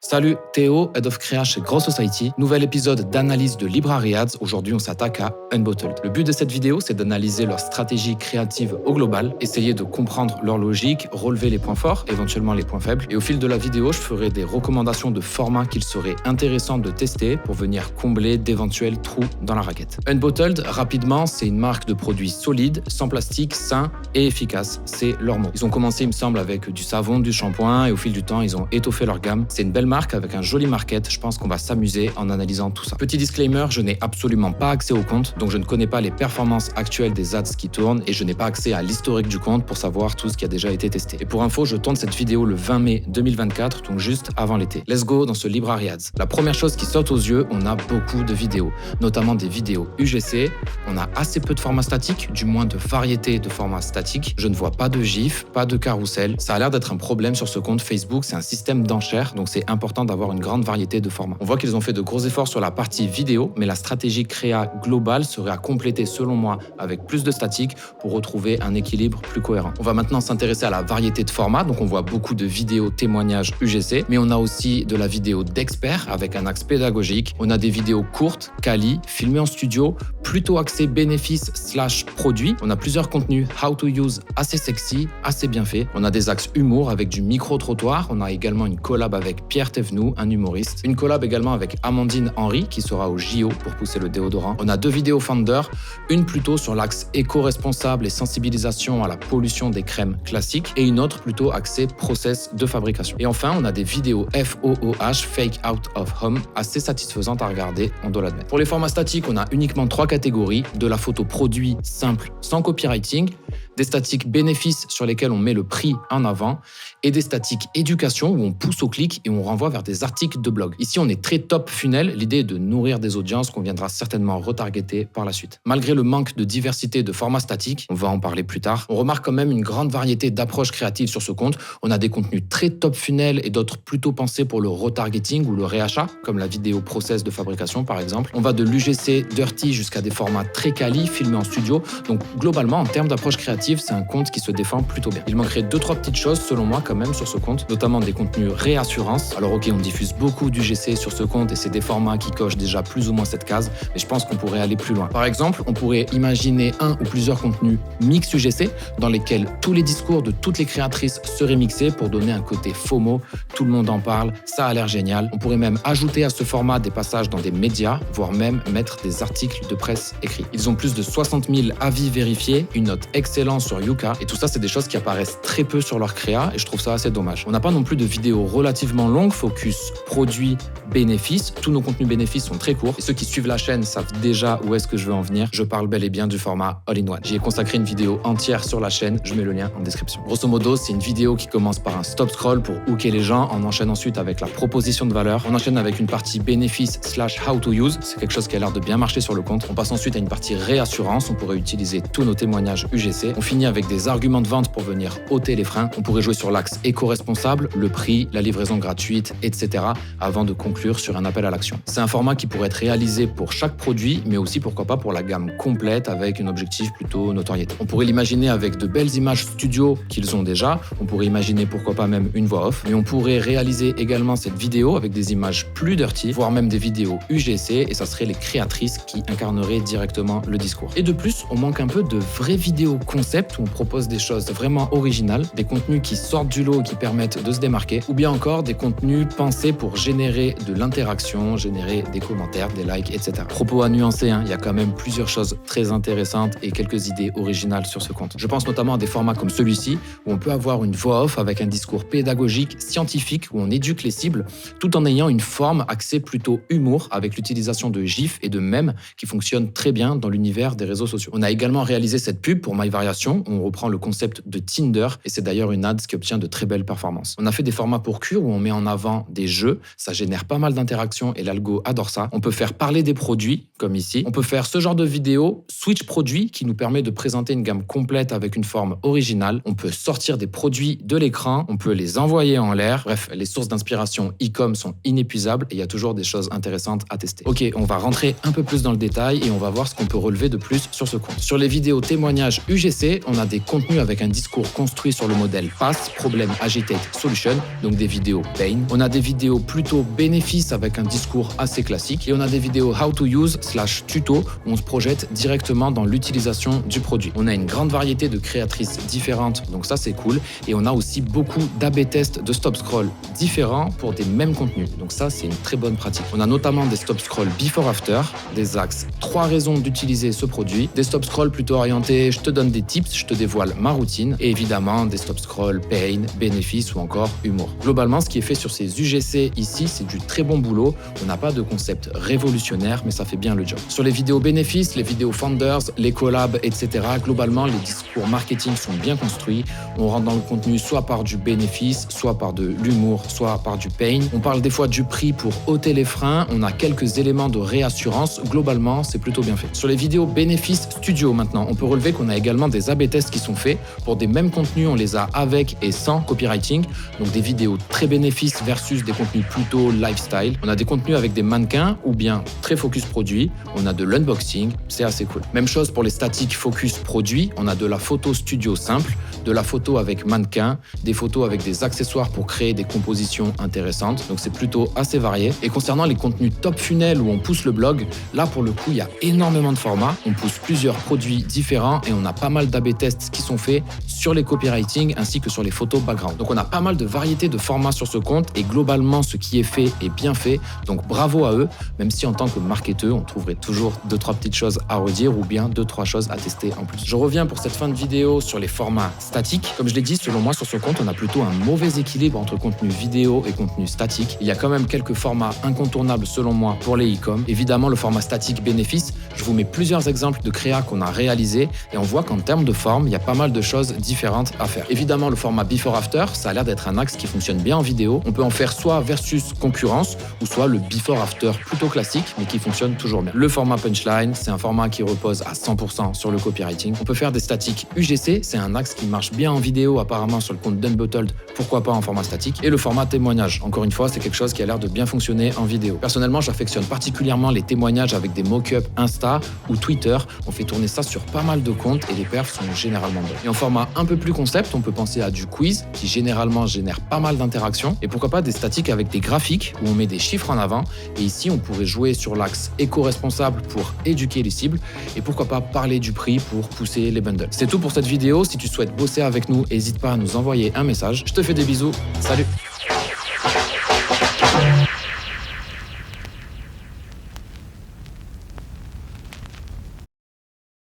Salut, Théo, Head of Créa chez Grow Society. Nouvel épisode d'analyse de Library Ads. Aujourd'hui, on s'attaque à Unbottled. Le but de cette vidéo, c'est d'analyser leur stratégie créative au global, essayer de comprendre leur logique, relever les points forts, éventuellement les points faibles. Et au fil de la vidéo, je ferai des recommandations de formats qu'il serait intéressant de tester pour venir combler d'éventuels trous dans la raquette. Unbottled, rapidement, c'est une marque de produits solides, sans plastique, sains et efficaces. C'est leur mot. Ils ont commencé, il me semble, avec du savon, du shampoing et au fil du temps, ils ont étoffé leur gamme. C'est une belle marque avec un joli market, je pense qu'on va s'amuser en analysant tout ça. Petit disclaimer, je n'ai absolument pas accès au compte, donc je ne connais pas les performances actuelles des ads qui tournent et je n'ai pas accès à l'historique du compte pour savoir tout ce qui a déjà été testé. Et pour info, je tourne cette vidéo le 20 mai 2024, donc juste avant l'été. Let's go dans ce Library Ads. La première chose qui saute aux yeux, on a beaucoup de vidéos, notamment des vidéos UGC. On a assez peu de formats statiques, du moins de variété de formats statiques. Je ne vois pas de GIF, pas de carrousel. Ça a l'air d'être un problème sur ce compte Facebook, c'est un système d'enchères, donc c'est important d'avoir une grande variété de formats. On voit qu'ils ont fait de gros efforts sur la partie vidéo, mais la stratégie créa globale serait à compléter selon moi avec plus de statique pour retrouver un équilibre plus cohérent. On va maintenant s'intéresser à la variété de formats, donc on voit beaucoup de vidéos témoignages UGC, mais on a aussi de la vidéo d'experts avec un axe pédagogique. On a des vidéos courtes, quali, filmées en studio, plutôt axées bénéfices/produits. On a plusieurs contenus how to use assez sexy, assez bien fait. On a des axes humour avec du micro-trottoir. On a également une collab avec Pierre Thévenoud, un humoriste. Une collab également avec Amandine Henry qui sera au JO pour pousser le déodorant. On a 2 vidéos Founder, une plutôt sur l'axe éco-responsable et sensibilisation à la pollution des crèmes classiques et une autre plutôt axée process de fabrication. Et enfin, on a des vidéos FOOH, Fake Out of Home, assez satisfaisantes à regarder, on doit l'admettre. Pour les formats statiques, on a uniquement 3 catégories, de la photo produit simple sans copywriting, des statiques bénéfices sur lesquels on met le prix en avant et des statiques éducation où on pousse au clic et on renvoie vers des articles de blog. Ici, on est très top funnel. L'idée est de nourrir des audiences qu'on viendra certainement retargeter par la suite. Malgré le manque de diversité de formats statiques, on va en parler plus tard, on remarque quand même une grande variété d'approches créatives sur ce compte. On a des contenus très top funnel et d'autres plutôt pensés pour le retargeting ou le réachat, comme la vidéo process de fabrication par exemple. On va de l'UGC dirty jusqu'à des formats très quali, filmés en studio. Donc globalement, en termes d'approche créative, c'est un compte qui se défend plutôt bien. Il manquerait 2-3 petites choses selon moi quand même sur ce compte, notamment des contenus réassurance. Alors ok, on diffuse beaucoup d'UGC sur ce compte et c'est des formats qui cochent déjà plus ou moins cette case, mais je pense qu'on pourrait aller plus loin. Par exemple, on pourrait imaginer un ou plusieurs contenus mix UGC dans lesquels tous les discours de toutes les créatrices seraient mixés pour donner un côté FOMO, tout le monde en parle, ça a l'air génial. On pourrait même ajouter à ce format des passages dans des médias, voire même mettre des articles de presse écrits. Ils ont plus de 60 000 avis vérifiés, une note excellente sur Yuka, et tout ça c'est des choses qui apparaissent très peu sur leur créa et je trouve ça assez dommage. On n'a pas non plus de vidéos relativement longues, focus produit, bénéfices. Tous nos contenus bénéfices sont très courts et ceux qui suivent la chaîne savent déjà où est-ce que je veux en venir. Je parle bel et bien du format all-in-one. J'y ai consacré une vidéo entière sur la chaîne, je mets le lien en description. Grosso modo, c'est une vidéo qui commence par un stop scroll pour hooker les gens, on enchaîne ensuite avec la proposition de valeur, on enchaîne avec une partie bénéfices/how to use, c'est quelque chose qui a l'air de bien marcher sur le compte. On passe ensuite à une partie réassurance, on pourrait utiliser tous nos témoignages UGC. On finit avec des arguments de vente pour venir ôter les freins. On pourrait jouer sur l'axe éco-responsable, le prix, la livraison gratuite, etc. avant de conclure sur un appel à l'action. C'est un format qui pourrait être réalisé pour chaque produit, mais aussi pourquoi pas pour la gamme complète avec un objectif plutôt notoriété. On pourrait l'imaginer avec de belles images studio qu'ils ont déjà. On pourrait imaginer pourquoi pas même une voix off, mais on pourrait réaliser également cette vidéo avec des images plus dirty, voire même des vidéos UGC, et ça serait les créatrices qui incarneraient directement le discours. Et de plus, on manque un peu de vraies vidéos concept où on propose des choses vraiment originales, des contenus qui sortent du lot et qui permettent de se démarquer, ou bien encore des contenus pensés pour générer de l'interaction, générer des commentaires, des likes, etc. Propos à nuancer, il y a quand même plusieurs choses très intéressantes et quelques idées originales sur ce compte. Je pense notamment à des formats comme celui-ci, où on peut avoir une voix off avec un discours pédagogique, scientifique, où on éduque les cibles, tout en ayant une forme axée plutôt humour, avec l'utilisation de gifs et de mèmes qui fonctionnent très bien dans l'univers des réseaux sociaux. On a également réalisé cette pub pour MyVariation, où on reprend le concept de Tinder, et c'est d'ailleurs une ads qui obtient de très belles performances. On a fait des formats pour cure où on met en avant des jeux, ça génère pas mal d'interactions et l'algo adore ça. On peut faire parler des produits, comme ici. On peut faire ce genre de vidéo, switch produit, qui nous permet de présenter une gamme complète avec une forme originale. On peut sortir des produits de l'écran, on peut les envoyer en l'air. Bref, les sources d'inspiration e-com sont inépuisables et il y a toujours des choses intéressantes à tester. Ok, on va rentrer un peu plus dans le détail et on va voir ce qu'on peut relever de plus sur ce compte. Sur les vidéos témoignages UGC, UGC, on a des contenus avec un discours construit sur le modèle PASS, Problem Agitate Solution, donc des vidéos Pain. On a des vidéos plutôt bénéfices avec un discours assez classique. Et on a des vidéos How to Use / tuto où on se projette directement dans l'utilisation du produit. On a une grande variété de créatrices différentes, donc ça c'est cool. Et on a aussi beaucoup d'AB tests de stop scroll différents pour des mêmes contenus. Donc ça c'est une très bonne pratique. On a notamment des stop scroll before after, des axes 3 raisons d'utiliser ce produit, des stop scroll plutôt orientés, je te donne des tips, je te dévoile ma routine, et évidemment des stop scroll pain, bénéfices ou encore humour. Globalement, ce qui est fait sur ces UGC ici, c'est du très bon boulot. On n'a pas de concept révolutionnaire, mais ça fait bien le job. Sur les vidéos bénéfices, les vidéos founders, les collabs, etc., globalement, les discours marketing sont bien construits. On rentre dans le contenu soit par du bénéfice, soit par de l'humour, soit par du pain. On parle des fois du prix pour ôter les freins. On a quelques éléments de réassurance. Globalement, c'est plutôt bien fait. Sur les vidéos bénéfices studio maintenant, on peut relever qu'on a également des A/B tests qui sont faits. Pour des mêmes contenus, on les a avec et sans copywriting. Donc des vidéos très bénéfices versus des contenus plutôt lifestyle. On a des contenus avec des mannequins ou bien très focus produit. On a de l'unboxing, c'est assez cool. Même chose pour les statiques focus produit. On a de la photo studio simple, de la photo avec mannequin, des photos avec des accessoires pour créer des compositions intéressantes. Donc c'est plutôt assez varié. Et concernant les contenus top funnel où on pousse le blog, là pour le coup il y a énormément de formats. On pousse plusieurs produits différents et on a pas mal d'A/B tests qui sont faits sur les copywriting ainsi que sur les photos background. Donc on a pas mal de variétés de formats sur ce compte et globalement ce qui est fait est bien fait. Donc bravo à eux, même si en tant que marketeur on trouverait toujours 2-3 petites choses à redire ou bien 2-3 choses à tester en plus. Je reviens pour cette fin de vidéo sur les formats statiques. Comme je l'ai dit, selon moi sur ce compte on a plutôt un mauvais équilibre entre contenu vidéo et contenu statique. Il y a quand même quelques formats incontournables selon moi pour les e-com. Évidemment le format statique bénéfice, je vous mets plusieurs exemples de créa qu'on a réalisé et on voit qu'en termes de forme, il y a pas mal de choses différentes à faire. Évidemment le format before after, ça a l'air d'être un axe qui fonctionne bien en vidéo. On peut en faire soit versus concurrence ou soit le before after plutôt classique mais qui fonctionne toujours bien. Le format punchline, c'est un format qui repose à 100% sur le copywriting. On peut faire des statiques UGC, c'est un axe qui marche bien en vidéo apparemment sur le compte d'Unbottled, pourquoi pas en format statique. Et le format témoignage, encore une fois, c'est quelque chose qui a l'air de bien fonctionner en vidéo. Personnellement, j'affectionne particulièrement les témoignages avec des mock-ups Insta ou Twitter. On fait tourner ça sur pas mal de comptes et les perfs sont généralement bonnes. Et en format un peu plus concept, on peut penser à du quiz qui généralement génère pas mal d'interactions et pourquoi pas des statiques avec des graphiques où on met des chiffres en avant. Et ici, on pourrait jouer sur l'axe éco-responsable pour éduquer les cibles et pourquoi pas parler du prix pour pousser les bundles. C'est tout pour cette vidéo. Si tu souhaites bosser avec nous, n'hésite pas à nous envoyer un message. Je te fais des bisous. Salut!